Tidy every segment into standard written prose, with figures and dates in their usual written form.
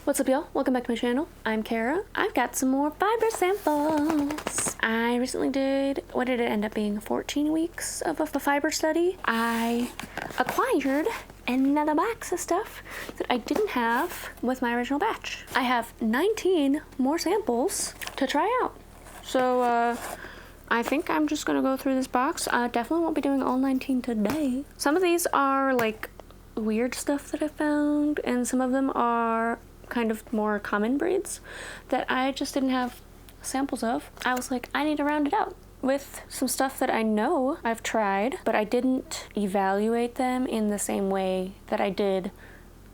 What's up, y'all? Welcome back to my channel. I'm Kara. I've got some more fiber samples. I recently did, what did it end up being, 14 weeks of a fiber study. I acquired another box of stuff that I didn't have with my original batch. I have 19 more samples to try out. So, I think I'm just gonna go through this box. I definitely won't be doing all 19 today. Some of these are like weird stuff that I found, and some of them are kind of more common breeds that I just didn't have samples of. I was like, I need to round it out with some stuff that I know I've tried, but I didn't evaluate them in the same way that I did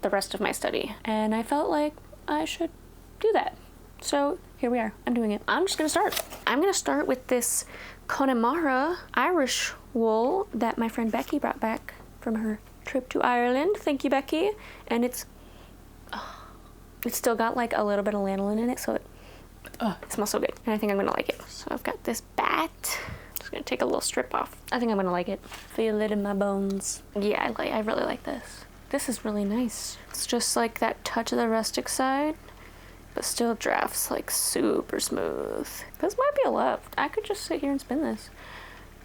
the rest of my study. And I felt like I should do that. So here we are, I'm doing it. I'm just gonna start. I'm gonna start with this Connemara Irish wool that my friend Becky brought back from her trip to Ireland. Thank you, Becky. And it's still got like a little bit of lanolin in it, so it smells so good. And I think I'm gonna like it. So I've got this bat. Just gonna take a little strip off. I think I'm gonna like it. Feel it in my bones. Yeah, I really like this. This is really nice. It's just like that touch of the rustic side, but still drafts like super smooth. This might be a love. I could just sit here and spin this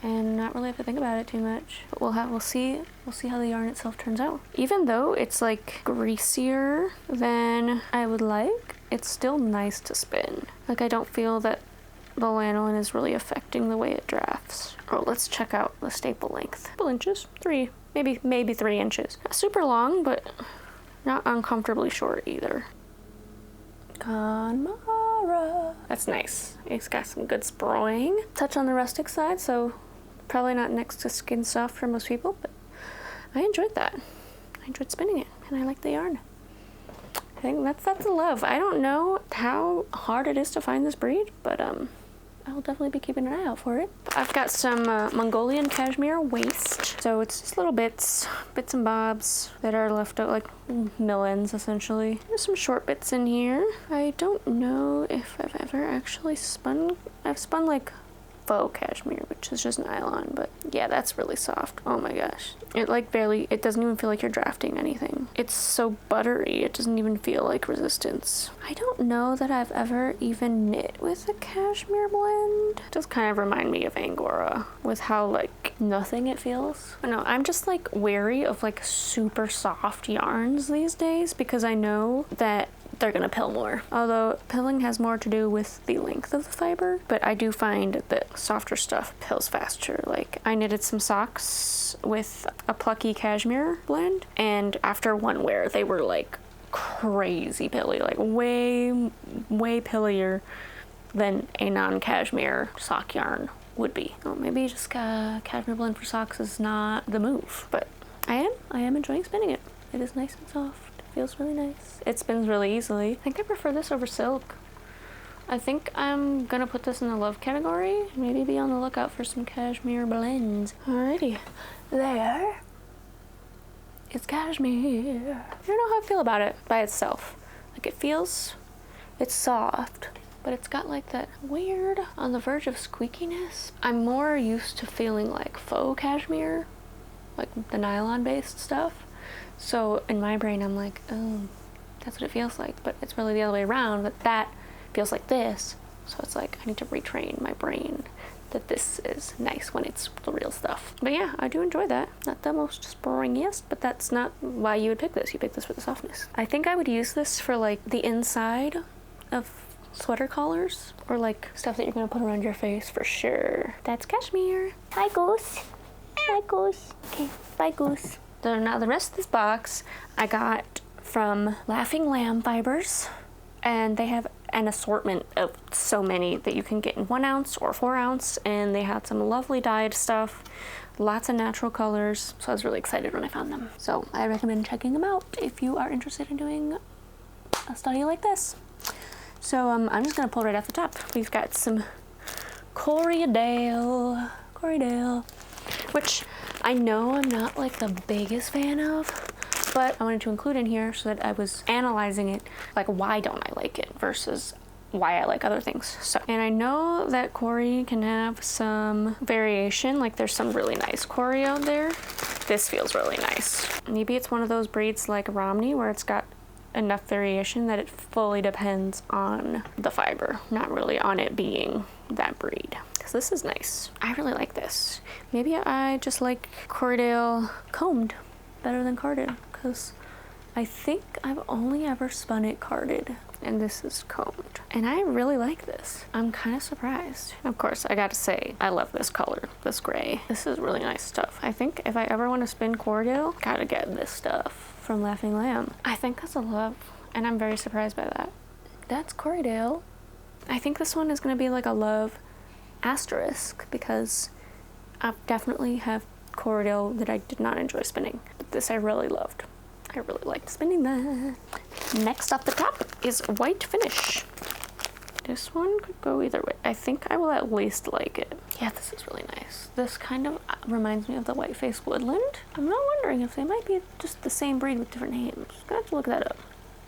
and not really have to think about it too much. But we'll see how the yarn itself turns out. Even though it's like greasier than I would like, it's still nice to spin. Like I don't feel that the lanolin is really affecting the way it drafts. Oh, let's check out the staple length. Couple inches, maybe 3 inches. Not super long, but not uncomfortably short either. Connemara. That's nice. It's got some good spraying. Touch on the rustic side, so probably not next to skin soft for most people, but I enjoyed that. I enjoyed spinning it, and I like the yarn. I think that's a love. I don't know how hard it is to find this breed, but I'll definitely be keeping an eye out for it. I've got some Mongolian cashmere waist. So it's just little bits and bobs that are left out, like mill-ends essentially. There's some short bits in here. I don't know if I've ever actually spun. I've spun like faux cashmere, which is just nylon, but yeah, that's really soft. Oh my gosh. It like barely, it doesn't even feel like you're drafting anything. It's so buttery, it doesn't even feel like resistance. I don't know that I've ever even knit with a cashmere blend. It does kind of remind me of Angora with how like nothing it feels. I know, I'm just like wary of like super soft yarns these days because I know that they're gonna pill more. Although pilling has more to do with the length of the fiber, but I do find that softer stuff pills faster. Like I knitted some socks with a plucky cashmere blend, and after one wear they were like crazy pilly, like way pillier than a non-cashmere sock yarn would be. Oh, maybe just cashmere blend for socks is not the move, but I am enjoying spinning it. It is nice and soft. Feels really nice. It spins really easily. I think I prefer this over silk. I think I'm gonna put this in the love category. Maybe be on the lookout for some cashmere blends. Alrighty, there is cashmere. I don't know how I feel about it by itself. Like it's soft, but it's got like that weird on the verge of squeakiness. I'm more used to feeling like faux cashmere, like the nylon based stuff. So in my brain, I'm like, oh, that's what it feels like. But it's really the other way around, that feels like this. So it's like, I need to retrain my brain that this is nice when it's the real stuff. But yeah, I do enjoy that. Not the most springiest, but that's not why you would pick this. You pick this for the softness. I think I would use this for like the inside of sweater collars or like stuff that you're gonna put around your face for sure. That's cashmere. Hi, Goose. Hi, Goose. Okay, bye, Goose. So now the rest of this box I got from Laughing Lamb Fibers, and they have an assortment of so many that you can get in 1 ounce or 4 ounce, and they had some lovely dyed stuff, lots of natural colors, so I was really excited when I found them. So I recommend checking them out if you are interested in doing a study like this. So I'm just gonna pull right off the top. We've got some Corriedale, which I know I'm not like the biggest fan of, but I wanted to include in here so that I was analyzing it, like why don't I like it versus why I like other things. So, and I know that Corrie can have some variation, like there's some really nice Corrie out there. This feels really nice. Maybe it's one of those breeds like Romney where it's got enough variation that it fully depends on the fiber, not really on it being that breed. Because this is nice. I really like this. Maybe I just like Corriedale combed better than carded, because I think I've only ever spun it carded, and this is combed. And I really like this. I'm kind of surprised. Of course, I gotta say, I love this color, this gray. This is really nice stuff. I think if I ever want to spin Corriedale, gotta get this stuff from Laughing Lamb. I think that's a love, and I'm very surprised by that. That's Corriedale. I think this one is gonna be like a love asterisk, because I definitely have Corriedale that I did not enjoy spinning. But this I really loved. I really liked spinning that. Next off the top is White Finish. This one could go either way. I think I will at least like it. Yeah, this is really nice. This kind of reminds me of the White Face Woodland. I'm not wondering if they might be just the same breed with different names. I'm gonna have to look that up,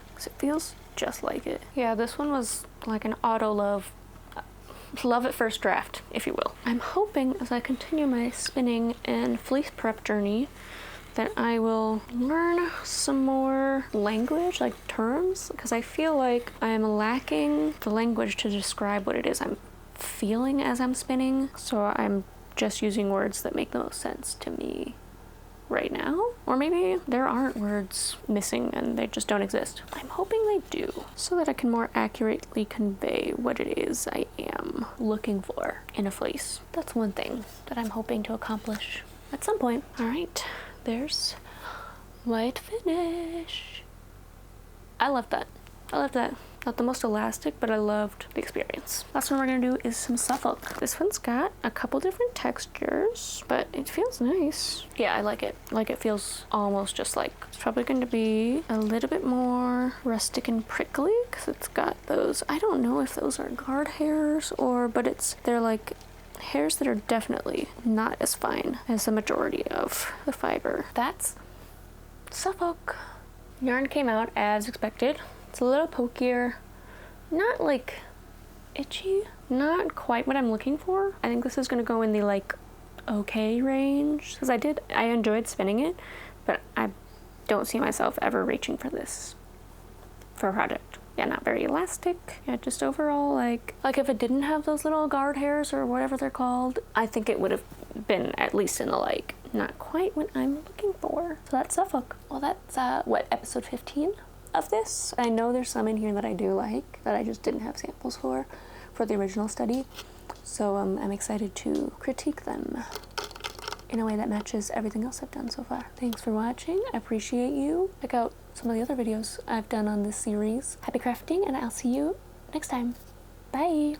because it feels just like it. Yeah, this one was like an auto love at first draft, if you will. I'm hoping as I continue my spinning and fleece prep journey that I will learn some more language, like terms, because I feel like I'm lacking the language to describe what it is I'm feeling as I'm spinning. So I'm just using words that make the most sense to me right now. Or maybe there aren't words missing and they just don't exist. I'm hoping they do, so that I can more accurately convey what it is I am looking for in a fleece. That's one thing that I'm hoping to accomplish at some point. All right. There's White Finish. I love that. I love that. Not the most elastic, but I loved the experience. Last one we're gonna do is some Suffolk. This one's got a couple different textures, but it feels nice. Yeah, I like it. Like, it feels almost just like, it's probably going to be a little bit more rustic and prickly, because it's got those, I don't know if those are guard hairs or, but they're like hairs that are definitely not as fine as the majority of the fiber. That's Suffolk. Yarn came out as expected. It's a little pokier, not like itchy, not quite what I'm looking for. I think this is gonna go in the like okay range, because I enjoyed spinning it, but I don't see myself ever reaching for this for a project. Yeah, not very elastic. Yeah, just overall, like if it didn't have those little guard hairs or whatever they're called, I think it would have been at least in the like, not quite what I'm looking for. So that's Suffolk. Well, that's episode 15 of this. I know there's some in here that I do like, that I just didn't have samples for the original study. So I'm excited to critique them in a way that matches everything else I've done so far. Thanks for watching. I appreciate you. Check out some of the other videos I've done on this series. Happy crafting, and I'll see you next time. Bye.